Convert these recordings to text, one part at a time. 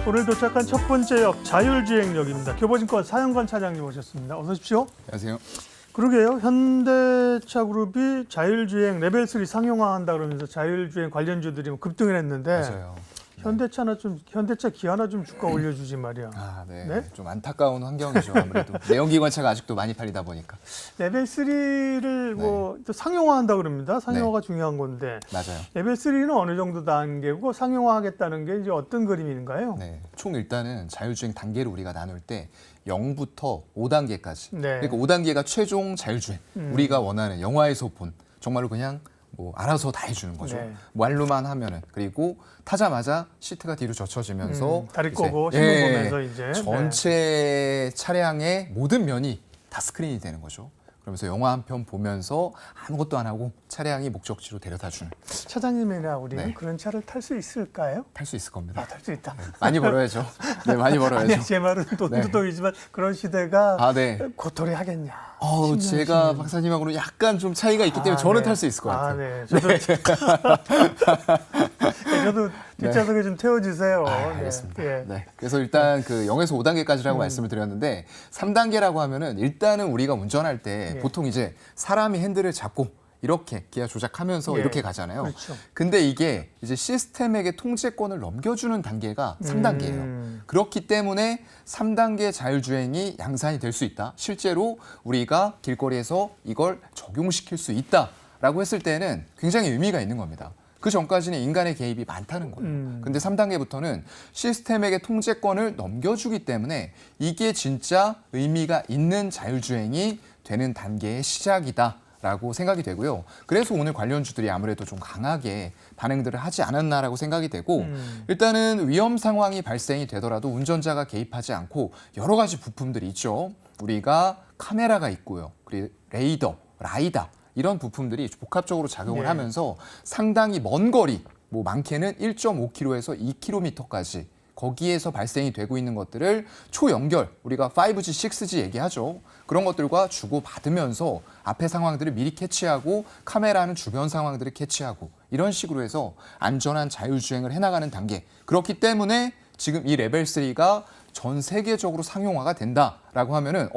오늘 도착한 첫 번째 역 자율주행역입니다. 교보증권 사영관 차장님 오셨습니다. 어서 오십시오. 안녕하세요. 그러게요. 현대차 그룹이 자율주행 레벨 3 상용화한다 그러면서 자율주행 관련주들이 급등을 했는데 맞아요. 현대차 기아나 좀 주가 올려주지 말이야. 네. 네? 좀 안타까운 환경이죠. 아무래도 내연기관차가 아직도 많이 팔리다 보니까. 레벨 3를 또 상용화한다 그럽니다. 상용화가 중요한 건데. 맞아요. 레벨 3는 어느 정도 단계고 상용화하겠다는 게 이제 어떤 그림인가요? 네. 총 일단은 자율주행 단계를 우리가 나눌 때 0부터 5단계까지. 네. 그러니까 5단계가 최종 자율주행. 우리가 원하는 영화에서 본 정말로 그냥 알아서 다 해주는 거죠. 네. 말로만 하면은. 그리고 타자마자 시트가 뒤로 젖혀지면서 다리 이제, 꼬고 신호 보면서 이제 전체 차량의 모든 면이 다 스크린이 되는 거죠. 그러면서 영화 한 편 보면서 아무것도 안 하고 차량이 목적지로 데려다 주는. 차장님이나 우리는 그런 차를 탈 수 있을까요? 탈 수 있을 겁니다. 탈 수 있다. 많이 벌어야죠. 네, 많이 벌어야죠. 아니, 제 말은 돈도 돈이지만 그런 시대가 네. 고토리 하겠냐. 제가 박사님하고는 약간 좀 차이가 있기 때문에 저는 탈 수 있을 것 같아요. 네. 저도 뒷좌석에 좀 태워주세요. 알겠습니다. 네. 네. 그래서 일단 그 0에서 5단계까지라고 말씀을 드렸는데 3단계라고 하면은 일단은 우리가 운전할 때 보통 이제 사람이 핸들을 잡고 이렇게 기아 조작하면서 이렇게 가잖아요. 그렇죠. 근데 이게 이제 시스템에게 통제권을 넘겨주는 단계가 3단계예요. 그렇기 때문에 3단계 자율주행이 양산이 될 수 있다. 실제로 우리가 길거리에서 이걸 적용시킬 수 있다라고 했을 때는 굉장히 의미가 있는 겁니다. 그 전까지는 인간의 개입이 많다는 거예요. 근데 3단계부터는 시스템에게 통제권을 넘겨주기 때문에 이게 진짜 의미가 있는 자율주행이 되는 단계의 시작이다라고 생각이 되고요. 그래서 오늘 관련주들이 아무래도 좀 강하게 반응들을 하지 않았나라고 생각이 되고 일단은 위험 상황이 발생이 되더라도 운전자가 개입하지 않고 여러 가지 부품들이 있죠. 우리가 카메라가 있고요. 그리고 레이더, 라이다 이런 부품들이 복합적으로 작용을 하면서 상당히 먼 거리, 많게는 1.5km에서 2km까지 거기에서 발생이 되고 있는 것들을 초연결, 우리가 5G, 6G 얘기하죠. 그런 것들과 주고받으면서 앞에 상황들을 미리 캐치하고 카메라는 주변 상황들을 캐치하고 이런 식으로 해서 안전한 자율주행을 해나가는 단계. 그렇기 때문에 지금 이 레벨 3가 전 세계적으로 상용화가 된다라고 하면은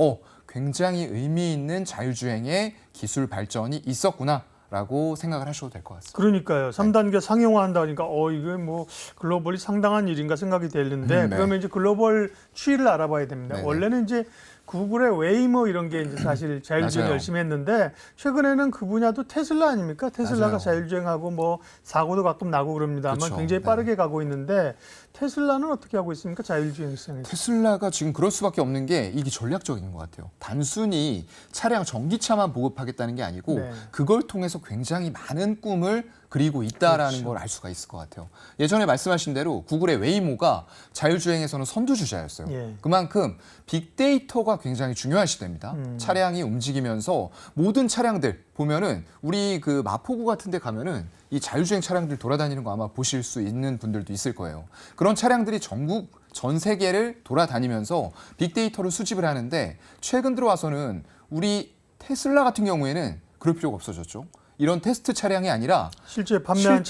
굉장히 의미 있는 자율주행의 기술 발전이 있었구나라고 생각을 하셔도 될 것 같습니다. 그러니까요. 3단계 상용화한다 그러니까 이게 글로벌이 상당한 일인가 생각이 되는데 그러면 이제 글로벌 추이를 알아봐야 됩니다. 원래는 이제 구글의 웨이모 이런 게 이제 사실 자율주행 열심히 했는데 최근에는 그 분야도 테슬라 아닙니까? 테슬라가 자율주행하고 사고도 가끔 나고 그럽니다만 굉장히 빠르게 가고 있는데 테슬라는 어떻게 하고 있습니까? 자율주행 시장에서. 테슬라가 지금 그럴 수밖에 없는 게 이게 전략적인 것 같아요. 단순히 차량 전기차만 보급하겠다는 게 아니고 그걸 통해서 굉장히 많은 꿈을 그리고 있다라는 걸 알 수가 있을 것 같아요. 예전에 말씀하신 대로 구글의 웨이모가 자율주행에서는 선두주자였어요. 그만큼 빅데이터가 굉장히 중요한 시대입니다. 차량이 움직이면서 모든 차량들 보면은 우리 그 마포구 같은 데 가면은 이 자율주행 차량들 돌아다니는 거 아마 보실 수 있는 분들도 있을 거예요. 그런 차량들이 전국 전 세계를 돌아다니면서 빅데이터를 수집을 하는데 최근 들어와서는 우리 테슬라 같은 경우에는 그럴 필요가 없어졌죠. 이런 테스트 차량이 아니라 실제 판매하는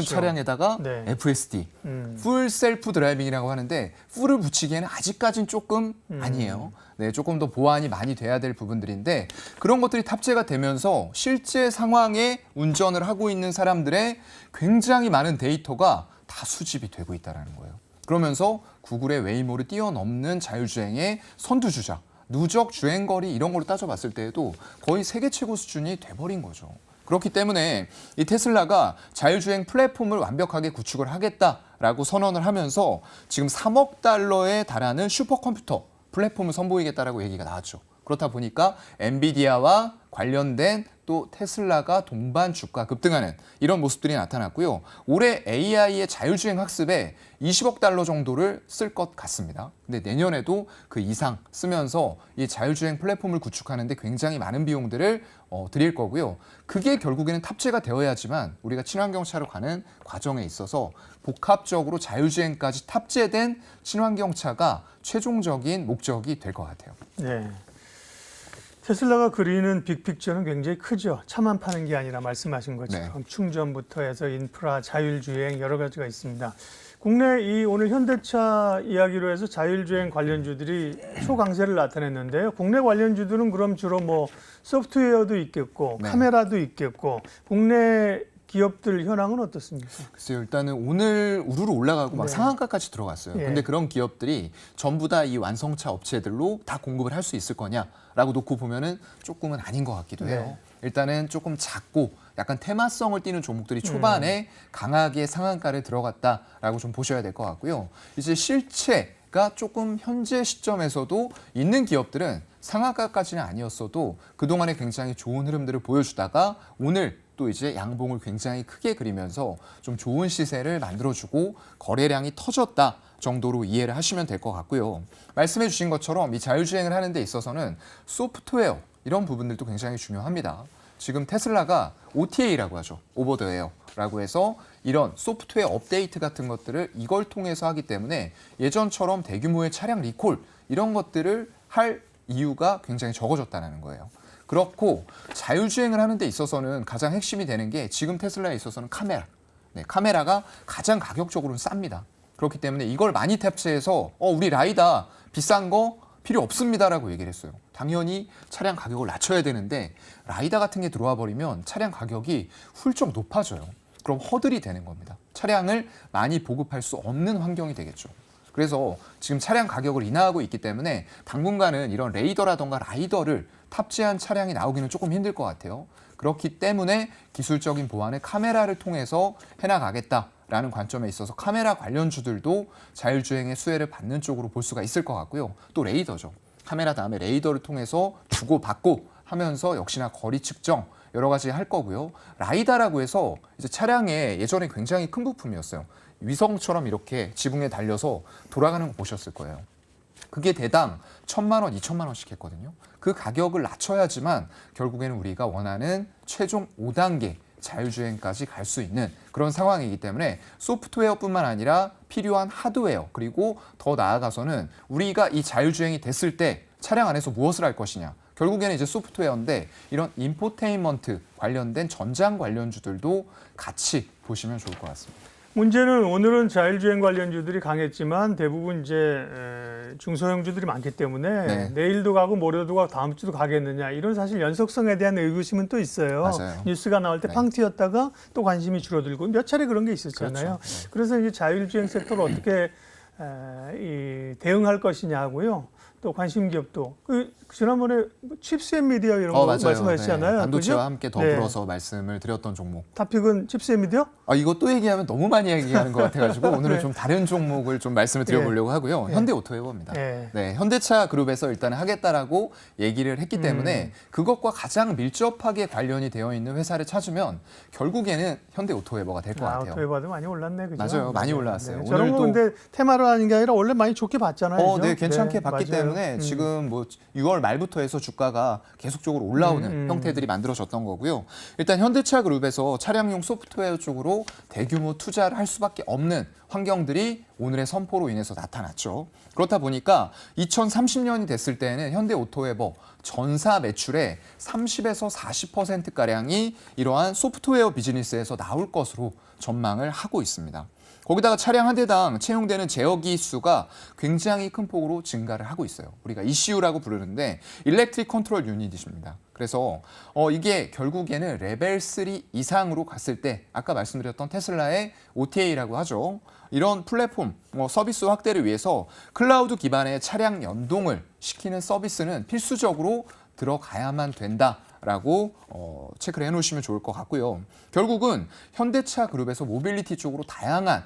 차량에다가 FSD, 풀 셀프 드라이빙이라고 하는데 풀을 붙이기에는 아직까지는 조금 아니에요. 조금 더 보완이 많이 돼야 될 부분들인데 그런 것들이 탑재가 되면서 실제 상황에 운전을 하고 있는 사람들의 굉장히 많은 데이터가 다 수집이 되고 있다는 거예요. 그러면서 구글의 웨이모를 뛰어넘는 자율주행의 선두주자. 누적 주행거리 이런 걸로 따져봤을 때에도 거의 세계 최고 수준이 돼버린 거죠. 그렇기 때문에 이 테슬라가 자율주행 플랫폼을 완벽하게 구축을 하겠다라고 선언을 하면서 지금 3억 달러에 달하는 슈퍼컴퓨터 플랫폼을 선보이겠다라고 얘기가 나왔죠. 그렇다 보니까 엔비디아와 관련된 또 테슬라가 동반 주가 급등하는 이런 모습들이 나타났고요. 올해 AI의 자율주행 학습에 20억 달러 정도를 쓸 것 같습니다. 근데 내년에도 그 이상 쓰면서 이 자율주행 플랫폼을 구축하는데 굉장히 많은 비용들을 드릴 거고요. 그게 결국에는 탑재가 되어야지만 우리가 친환경차로 가는 과정에 있어서 복합적으로 자율주행까지 탑재된 친환경차가 최종적인 목적이 될 것 같아요. 네. 테슬라가 그리는 빅픽처는 굉장히 크죠. 차만 파는 게 아니라 말씀하신 것처럼 충전부터 해서 인프라, 자율주행 여러 가지가 있습니다. 국내 이 오늘 현대차 이야기로 해서 자율주행 관련주들이 초강세를 나타냈는데요. 국내 관련주들은 그럼 주로 뭐 소프트웨어도 있겠고 네. 카메라도 있겠고 국내 기업들 현황은 어떻습니까? 글쎄요, 일단은 오늘 우르르 올라가고 막 네. 상한가까지 들어갔어요. 예. 근데 그런 기업들이 전부 다 이 완성차 업체들로 다 공급을 할 수 있을 거냐라고 놓고 보면은 조금은 아닌 것 같기도 해요. 네. 일단은 조금 작고 약간 테마성을 띠는 종목들이 초반에 강하게 상한가를 들어갔다라고 좀 보셔야 될 것 같고요. 이제 실체가 조금 현재 시점에서도 있는 기업들은 상한가까지는 아니었어도 그동안에 굉장히 좋은 흐름들을 보여주다가 오늘 또 이제 양봉을 굉장히 크게 그리면서 좀 좋은 시세를 만들어주고 거래량이 터졌다 정도로 이해를 하시면 될 것 같고요. 말씀해 주신 것처럼 이 자율주행을 하는 데 있어서는 소프트웨어 이런 부분들도 굉장히 중요합니다. 지금 테슬라가 OTA라고 하죠. 오버 더 에어라고 해서 이런 소프트웨어 업데이트 같은 것들을 이걸 통해서 하기 때문에 예전처럼 대규모의 차량 리콜 이런 것들을 할 이유가 굉장히 적어졌다는 거예요. 그렇고 자율주행을 하는 데 있어서는 가장 핵심이 되는 게 지금 테슬라에 있어서는 카메라. 네, 카메라가 가장 가격적으로는 쌉니다. 그렇기 때문에 이걸 많이 탑재해서 우리 라이다 비싼 거 필요 없습니다라고 얘기를 했어요. 당연히 차량 가격을 낮춰야 되는데 라이다 같은 게 들어와 버리면 차량 가격이 훌쩍 높아져요. 그럼 허들이 되는 겁니다. 차량을 많이 보급할 수 없는 환경이 되겠죠. 그래서 지금 차량 가격을 인하하고 있기 때문에 당분간은 이런 레이더라던가 라이더를 탑재한 차량이 나오기는 조금 힘들 것 같아요. 그렇기 때문에 기술적인 보완을 카메라를 통해서 해나가겠다라는 관점에 있어서 카메라 관련주들도 자율주행의 수혜를 받는 쪽으로 볼 수가 있을 것 같고요. 또 레이더죠. 카메라 다음에 레이더를 통해서 주고받고 하면서 역시나 거리 측정 여러 가지 할 거고요. 라이다라고 해서 이제 차량에 예전에 굉장히 큰 부품이었어요. 위성처럼 이렇게 지붕에 달려서 돌아가는 거 보셨을 거예요. 그게 대당 1,000만 원, 2,000만 원씩 했거든요. 그 가격을 낮춰야지만 결국에는 우리가 원하는 최종 5단계 자율주행까지 갈 수 있는 그런 상황이기 때문에 소프트웨어뿐만 아니라 필요한 하드웨어 그리고 더 나아가서는 우리가 이 자율주행이 됐을 때 차량 안에서 무엇을 할 것이냐. 결국에는 이제 소프트웨어인데 이런 인포테인먼트 관련된 전장 관련주들도 같이 보시면 좋을 것 같습니다. 문제는 오늘은 자율주행 관련주들이 강했지만 대부분 이제 중소형주들이 많기 때문에 네. 내일도 가고 모레도 가고 다음 주도 가겠느냐 이런 사실 연속성에 대한 의구심은 또 있어요. 맞아요. 뉴스가 나올 때 네. 팡 튀었다가 또 관심이 줄어들고 몇 차례 그런 게 있었잖아요. 그렇죠. 네. 그래서 이제 자율주행 섹터를 어떻게 대응할 것이냐 하고요. 또 관심 기업도 지난번에 칩스 앤 미디어 이런 거 맞아요. 말씀하셨잖아요. 네. 반도체와 그죠? 함께 더불어서 말씀을 드렸던 종목. 타픽은 칩스 앤 미디어? 이거 또 얘기하면 너무 많이 얘기하는 것 같아가지고 오늘은 네. 좀 다른 종목을 좀 말씀을 드려보려고 하고요. 현대오토웨버입니다. 네. 네, 현대차 그룹에서 일단 하겠다라고 얘기를 했기 때문에 그것과 가장 밀접하게 관련이 되어 있는 회사를 찾으면 결국에는 현대오토웨버가 될 것 같아요. 오토웨버도 많이 올랐네, 그죠? 맞아요, 많이 올라왔어요. 네. 저런 거 오늘도 근데 테마로 하는 게 아니라 원래 많이 좋게 봤잖아요. 그죠? 네, 괜찮게 네, 봤기 맞아요. 때문에 지금 뭐 6월 말부터 해서 주가가 계속적으로 올라오는 형태들이 만들어졌던 거고요. 일단 현대차 그룹에서 차량용 소프트웨어 쪽으로 대규모 투자를 할 수밖에 없는 환경들이 오늘의 선포로 인해서 나타났죠. 그렇다 보니까 2030년이 됐을 때는 현대오토웨버 전사 매출의 30에서 40%가량이 이러한 소프트웨어 비즈니스에서 나올 것으로 전망을 하고 있습니다. 거기다가 차량 한 대당 채용되는 제어기 수가 굉장히 큰 폭으로 증가를 하고 있어요. 우리가 ECU라고 부르는데 일렉트릭 컨트롤 유닛입니다. 그래서 이게 결국에는 레벨 3 이상으로 갔을 때 아까 말씀드렸던 테슬라의 OTA라고 하죠. 이런 플랫폼 서비스 확대를 위해서 클라우드 기반의 차량 연동을 시키는 서비스는 필수적으로 들어가야만 된다라고 체크를 해놓으시면 좋을 것 같고요. 결국은 현대차 그룹에서 모빌리티 쪽으로 다양한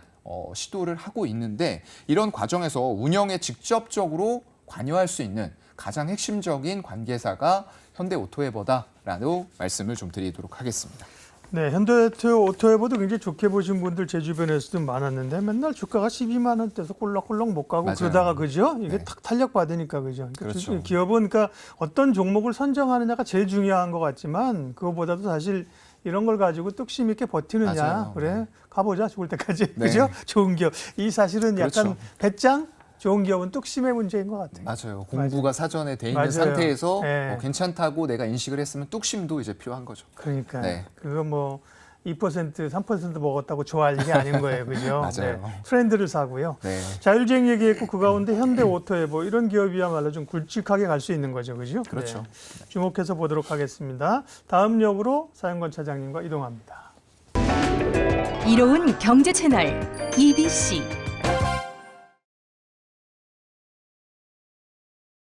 시도를 하고 있는데 이런 과정에서 운영에 직접적으로 관여할 수 있는 가장 핵심적인 관계사가 현대오토웨버다라는 말씀을 좀 드리도록 하겠습니다. 네, 현대오토웨버도 굉장히 좋게 보신 분들 제 주변에서도 많았는데 맨날 주가가 12만 원대에서 꼴락꼴락 못 가고 맞아요. 그러다가 그죠? 이게 네. 탁 탄력 받으니까 그죠? 그렇죠. 기업은 그러니까 어떤 종목을 선정하느냐가 제일 중요한 것 같지만 그거보다도 사실 이런 걸 가지고 뚝심 있게 버티느냐. 맞아요. 그래 네. 가보자 죽을 때까지 네. 그죠? 좋은 기업. 이 사실은 그렇죠. 약간 배짱 좋은 기업은 뚝심의 문제인 것 같아요. 맞아요. 공부가 사전에 돼 있는 맞아요. 상태에서 네. 괜찮다고 내가 인식을 했으면 뚝심도 이제 필요한 거죠. 그러니까 네. 그거 뭐 2%, 3% 먹었다고 좋아할 일이 아닌 거예요. 그죠? 맞아요. 트렌드를 사고요. 네. 자율주행 얘기했고 그 가운데 현대오토에버 이런 기업이야말로 좀 굵직하게 갈 수 있는 거죠. 그죠? 그렇죠. 네. 주목해서 보도록 하겠습니다. 다음 역으로 사연권 차장님과 이동합니다. 이로운 경제 채널 EBC